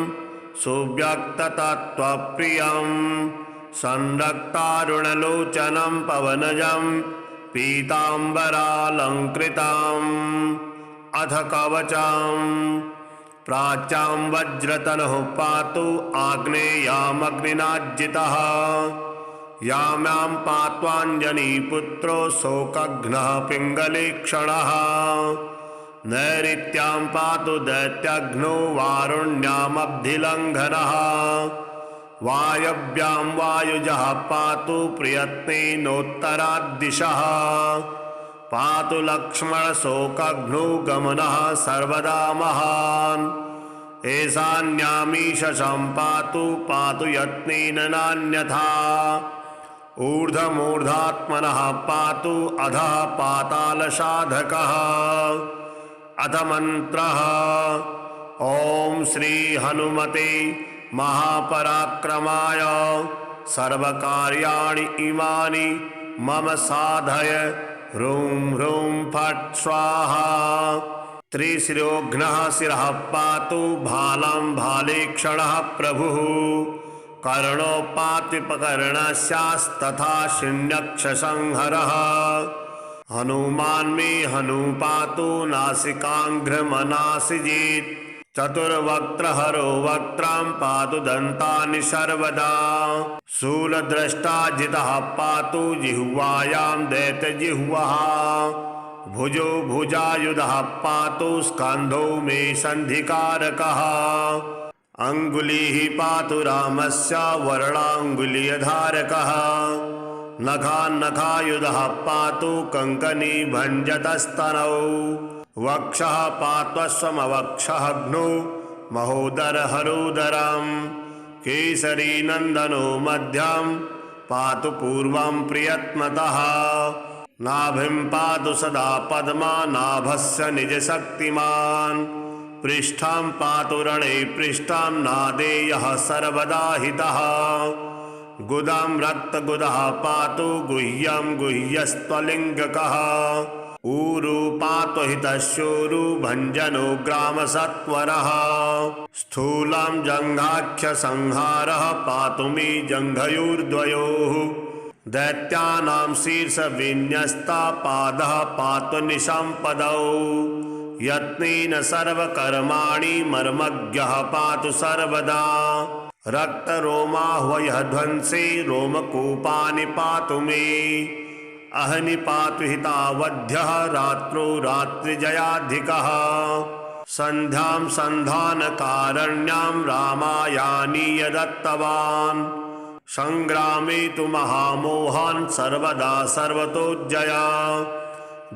सुव्यक्ततत्त्वप्रियं संरक्तारुणलोचनं पवनजं पीताम्बरालङ्कृतम् अथ कवचम् प्राच्यां वज्रतनुः पातु आग्नेयामग्निनाज्जितः याम्यां पात्वाञ्जनीपुत्रो शोकघ्नः पिङ्गलीक्षणः नैऋत्यां पातु दैत्यघ्नो वारुण्यामब्धिलङ्घनः वायव्यां वायुजः पातु प्रयत्नेनोत्तराद्दिशः पातु लक्ष्मणशोकघ्नो गमनः सर्वदा महान् ईशान्यामीशं पातु पातु यत्नेन नान्यथा ऊर्ध्वमूर्धात्मनः पातु अधः पातालसाधकः अथ मन्त्रः ॐ श्री हनुमते महापराक्रमाय सर्वकार्याणि इमानि मम साधय ह्रूं ह्रूं फट् स्वाहा। त्रिशिरोघ्नः शिरः पातु भालं भालेक्षणः प्रभुः कर्णोपात्विपकर्णस्यास्तथा शिण्यक्षसंहरः हनुमान् मे हनुपातु नासिकाङ्घ्रमनासिजीत् चतुर्वक्त्रहरो वक्त्रां पातु दन्तानि सर्वदा शूलद्रष्टा जितः पातु जिह्वायां दैत्यजिह्वः भुजो भुजायुधः पातु स्कन्धौ मे सन्धिकारकः अङ्गुलिः पातु रामस्य वरणाङ्गुलीयधारकः नखान्नखायुधः पातु कङ्कणी भञ्जतस्तनौ वक्षः पात्वस्वमवक्षःघ्नौ महोदरहरोदरम् केसरी नन्दनो मध्यं पातु पूर्वं प्रियत्मतः नाभिं पातु सदा पद्मा नाभस्य निजशक्तिमान् पृष्ठं पातु रणे पृष्ठं नादेयः सर्वदा हितः गुदं रक्तगुदः पातु गुह्यं गुह्यस्त्वलिङ्गकः ऊरु पातु हितशूरु भञ्जनो ग्रामसत्वरः स्थूलं जङ्घाख्यसंहारः पातु मे जङ्घयोर्द्वयोः दैत्यानां शीर्षविन्यस्ता पादः पातु निशम्पदौ यत्नेन सर्वकर्माणि मर्मज्ञः पातु सर्वदा रक्तरोमाह्वयः ध्वंसे रोमकूपानि पातु मे अहनि पातु हितावध्यः रात्रौ रात्रिजयाधिकः सन्ध्यां सन्धानकारण्यां रामायानीय दत्तवान् संग्रामे तु महामोहान् सर्वदा सर्वतोज्जया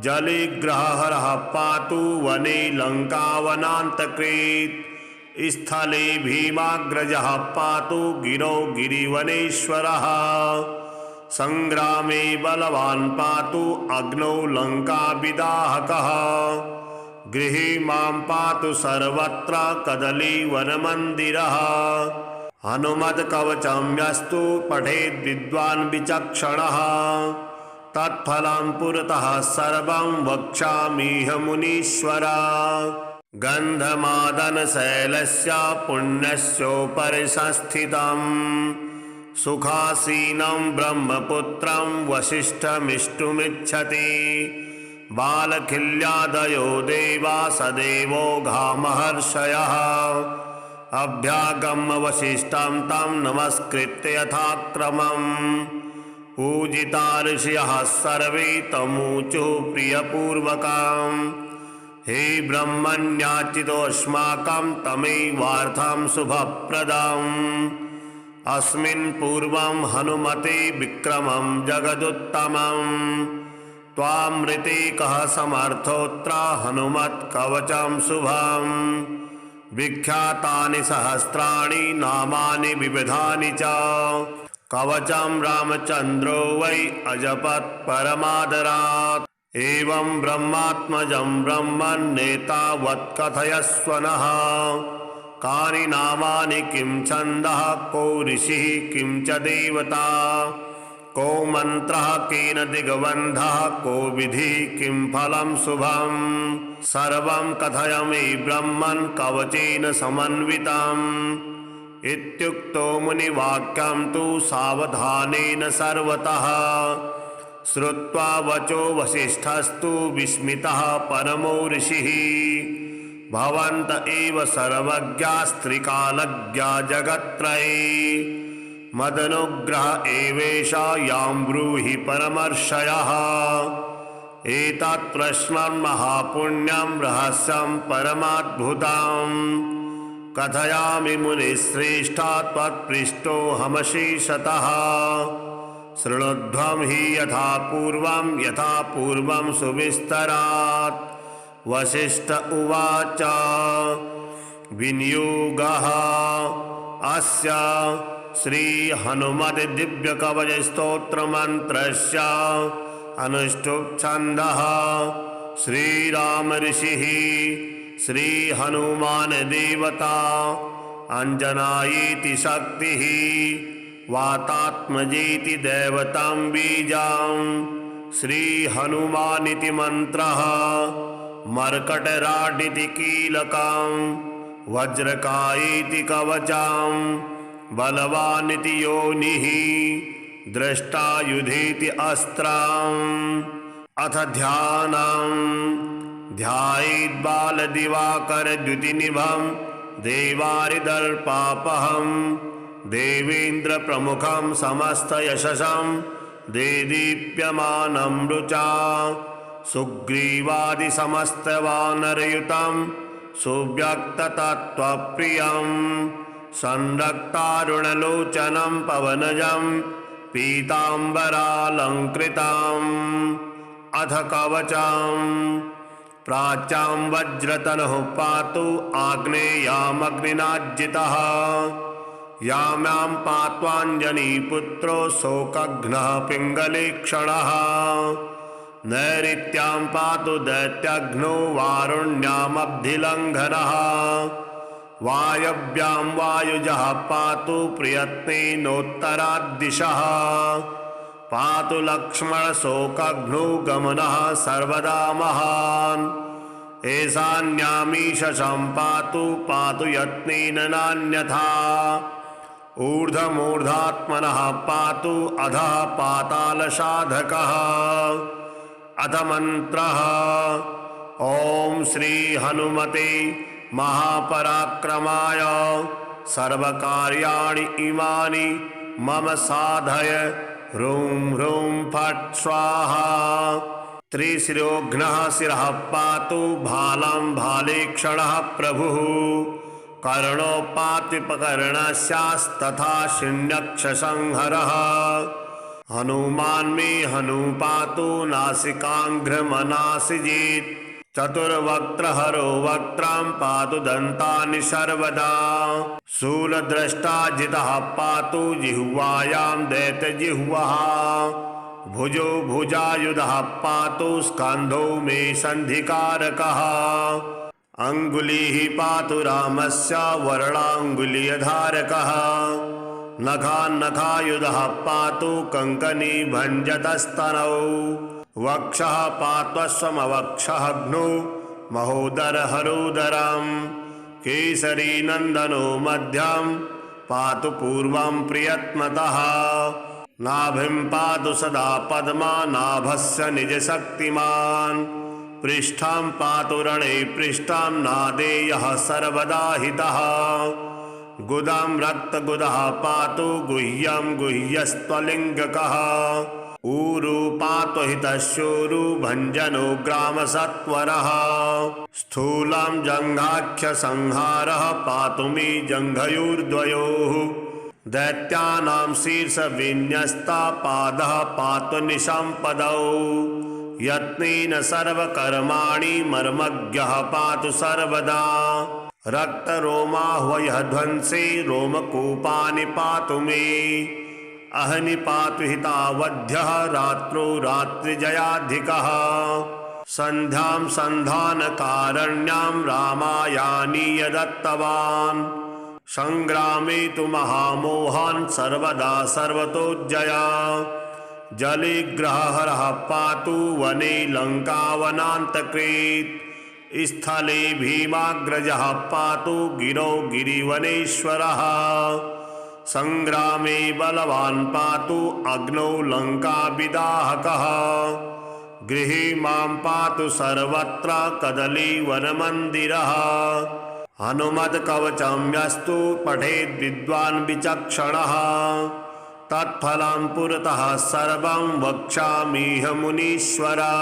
जलेग्रहहरः पातु वने लङ्कावनान्तकृत् स्थले भीमाग्रजः पातु गिरौ गिरिवनेश्वरः संग्रामे बलवान् पातु अग्नौ लङ्काविदाहकः गृहे मां पातु सर्वत्र कदलीवनमन्दिरः हनुमत्कवचं यस्तु पठेद् विद्वान् विचक्षणः तत्फलं पुरतः सर्वं वक्ष्यामीह मुनीश्वर गन्धमादनशैलस्य पुण्यस्योपरि संस्थितम् सुखासीनं ब्रह्मपुत्रं वसिष्ठमिष्टुमिच्छति बालखिल्यादयो देवा सदेवोघामहर्षयः अभ्यागम्य वसिष्ठं तं नमस्कृत्य यथाक्रमम् पूजिता ऋषयः सर्वे तमूचुः प्रियपूर्वकम् हे ब्रह्मण्याचितोऽस्माकं तमेवार्थं शुभप्रदम् अस्मिन् पूर्वं हनुमते विक्रमं जगदुत्तमम् त्वामृते कः समर्थोऽत्र हनुमत्कवचं शुभम् विख्यातानि सहस्राणि नामानि विविधानि च कवचं रामचन्द्रो वै अजपत् परमादरात् एवं ब्रह्मात्मजं ब्रह्मन्नेतावत् कथयस्व नः कानि नामानि किं छन्दः को ऋषिः किं च देवता को मन्त्रः केन दिग्बन्धः को विधिः किं फलं शुभम् सर्वं कथय मे ब्रह्मन् कवचेन समन्वितम् इत्युक्तो मुनिवाक्यं तु सावधानेन सर्वतः श्रुत्वा वचो वसिष्ठस्तु विस्मितः परमो ऋषिः भवन्त एव सर्वज्ञास्त्रिकालज्ञा जगत्त्रये मदनुग्रह एवेषा यां ब्रूहि परमर्षयः एतत् प्रश्नं महापुण्यं रहस्यं परमाद्भुतम् कथयामि मुनिश्रेष्ठा त्वत्पृष्टोऽहमशेषतः शृणुध्वं हि यथा पूर्वं सुविस्तरात् वसिष्ठ उवाच विनियोगः अस्य श्री हनुमत् दिव्यकवच स्तोत्रमन्त्रस्य अनुष्टुप् छन्दः श्रीराम ऋषिः श्री हनुमान देवता अंजनायेति शक्तिः वातात्मजेति दैवतं बीजं श्री हनुमानिति मंत्रः मर्कटराडिति कीलकं वज्रकायेति कवचं बलवानिति योनिः दृष्टायुधेति अस्त्रम् अथ ध्यानं ध्यायेद्बालदिवाकरद्युतिनिभं देवारिदर्पापहं देवेन्द्रप्रमुखं समस्तयशसं देदीप्यमानं रुचा सुग्रीवादिसमस्तवानरयुतं सुव्यक्ततत्त्वप्रियं संरक्तारुणलोचनं पवनजं पीताम्बरालङ्कृतम् अथ कवचं प्राच्यां वज्रतनुः पातु आग्नेयामग्निनाज्जितः याम्यां पात्वाञ्जनीपुत्रो शोकघ्नः पिङ्गलेक्षणः नैऋत्यां पातु दैत्यघ्नो वारुण्यामब्धिलङ्घनः वायव्यां वायुजः पातु प्रयत्नेनोत्तराद्दिशः पातु लक्ष्मणशोकघ्नो गमनः सर्वदा महान् ईशान्यामीशं पातु यत्नेन नान्यथा ऊर्ध्वमूर्धात्मनः पातु अधः पातालसाधकः अथ मन्त्रः ॐ श्री हनुमते महापराक्रमाय सर्वकार्याणि इमानि मम साधय ह्रूं ह्रूं फट् स्वाहा त्रिशिरोघ्नः शिरः पातु भालं भालेक्षणः प्रभुः कर्णोपात्विपकर्णस्यास्तथा शिण्यक्षसंहरः हनुमान् मे हनुपातु नासिकाङ्घ्रमनासिजीत् चतुर्वक्त्रहरो वक्त्रं पातु दन्तानि सर्वदा शूलद्रष्टाजितः पातु जिह्वायां दैत्यजिह्वः भुजो भुजायुधः पातु स्कन्धो मे सन्धिकारकः अङ्गुलिः पातु रामस्य वरणाङ्गुलीयधारकः नखान्नखायुधः पातु कङ्कणी भञ्जतस्तनौ वक्षः पात्वस्वमवक्षःघ्नो महोदरहरोदरम् केसरी नन्दनो मध्यं पातु पूर्वं प्रियत्मतः नाभिं पातु सदा पद्मा नाभस्य निजशक्तिमान् पृष्ठं पातु रणे पृष्ठं नादेयः सर्वदा हितः गुदं रक्तगुदः पातु गुह्यं गुह्यस्त्वलिङ्गकः ऊरु पातु हितशूरु भञ्जनो ग्रामसत्वरः स्थूलं जङ्घाख्यसंहारः पातु मे जङ्घयोर्द्वयोः दैत्यानां शीर्षविन्यस्ता पादः पातु निशम्पदौ यत्नेन सर्वकर्माणि मर्मज्ञः पातु सर्वदा रक्तरोमाह्वयः ध्वंसे रोमकूपानि पातु मे अहनि पातु हितावध्यः रात्रौ रात्रिजयाधिकः सन्ध्यां सन्धानकारण्यां रामायानीय दत्तवान् संग्रामे तु महामोहान् सर्वदा सर्वतोज्जया जलिग्रहहरः पातु वने लङ्कावनान्तकृत् स्थले भीमाग्रजः पातु गिरौ गिरिवनेश्वरः संग्रामे बलवान् पातु अग्नौ लङ्काविदाहकः गृहे मां पातु सर्वत्र कदलीवनमन्दिरः हनुमत्कवचं यस्तु पठेद् विद्वान् विचक्षणः तत्फलं पुरतः सर्वं वक्ष्यामीह मुनीश्वरा।